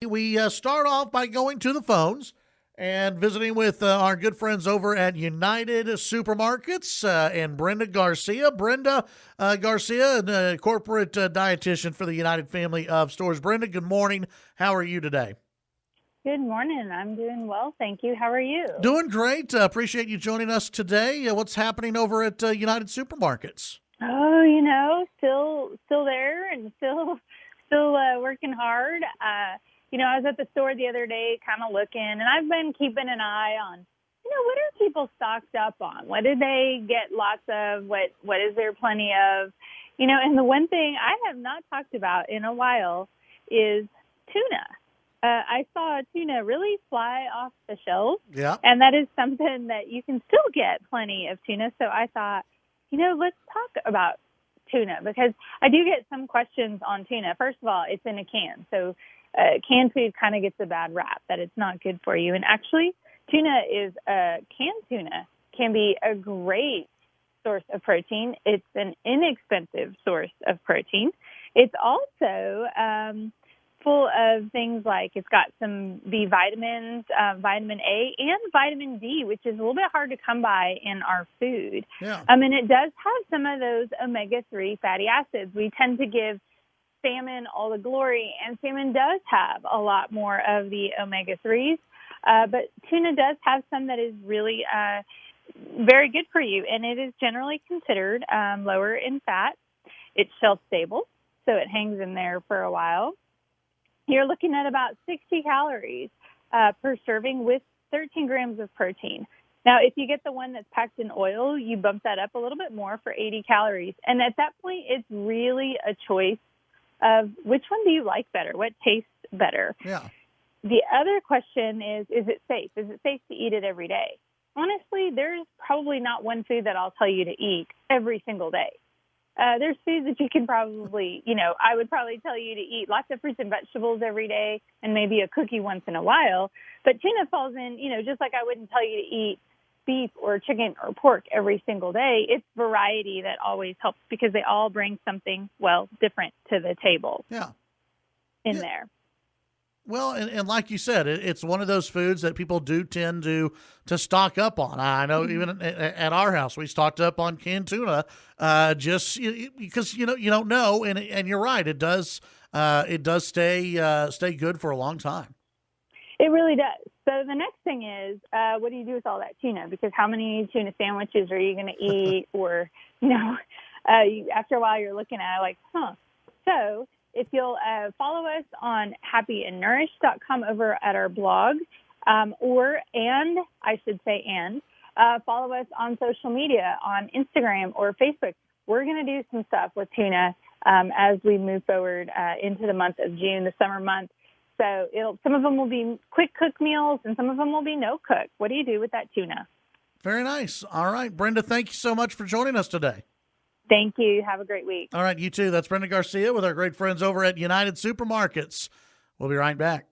we start off by going to the phones and visiting with our good friends over at United Supermarkets and Brenda Garcia. Brenda Garcia, corporate dietitian for the United family of stores. Brenda, good morning. How are you today? Good morning. I'm doing well, thank you. How are you? Doing great. Appreciate you joining us today. What's happening over at United Supermarkets? Oh, still there and still working hard. I was at the store the other day kind of looking, and I've been keeping an eye on, what are people stocked up on? What do they get lots of? What is there plenty of? And the one thing I have not talked about in a while is tuna. I saw tuna really fly off the shelves, and that is something that you can still get plenty of tuna. So I thought, let's talk about tuna because I do get some questions on tuna. First of all, it's in a can, so canned food kind of gets a bad rap that it's not good for you. And actually, canned tuna can be a great source of protein. It's an inexpensive source of protein. It's also full of things like it's got some B vitamins, vitamin A, and vitamin D, which is a little bit hard to come by in our food. Yeah. And it does have some of those omega-3 fatty acids. We tend to give salmon all the glory, and salmon does have a lot more of the omega-3s, but tuna does have some that is really very good for you, and it is generally considered lower in fat. It's shelf-stable, so it hangs in there for a while. You're looking at about 60 calories per serving with 13 grams of protein. Now, if you get the one that's packed in oil, you bump that up a little bit more for 80 calories. And at that point, it's really a choice of which one do you like better? What tastes better? Yeah. The other question is it safe? Is it safe to eat it every day? Honestly, there's probably not one food that I'll tell you to eat every single day. There's foods that you can probably, I would probably tell you to eat lots of fruits and vegetables every day and maybe a cookie once in a while. But tuna falls in, just like I wouldn't tell you to eat beef or chicken or pork every single day. It's variety that always helps because they all bring something, different to the table. Yeah. There. Well, and like you said, it's one of those foods that people do tend to stock up on. I know even at our house, we stocked up on canned tuna just because you don't know, and you're right, it does stay good for a long time. It really does. So the next thing is, what do you do with all that tuna? Because how many tuna sandwiches are you going to eat? Or after a while, you're looking at it like, So if you'll follow us on happyandnourished.com over at our blog, follow us on social media, on Instagram or Facebook. We're going to do some stuff with tuna as we move forward into the month of June, the summer month. So some of them will be quick cook meals and some of them will be no cook. What do you do with that tuna? Very nice. All right, Brenda, thank you so much for joining us today. Thank you. Have a great week. All right, you too. That's Brenda Garcia with our great friends over at United Supermarkets. We'll be right back.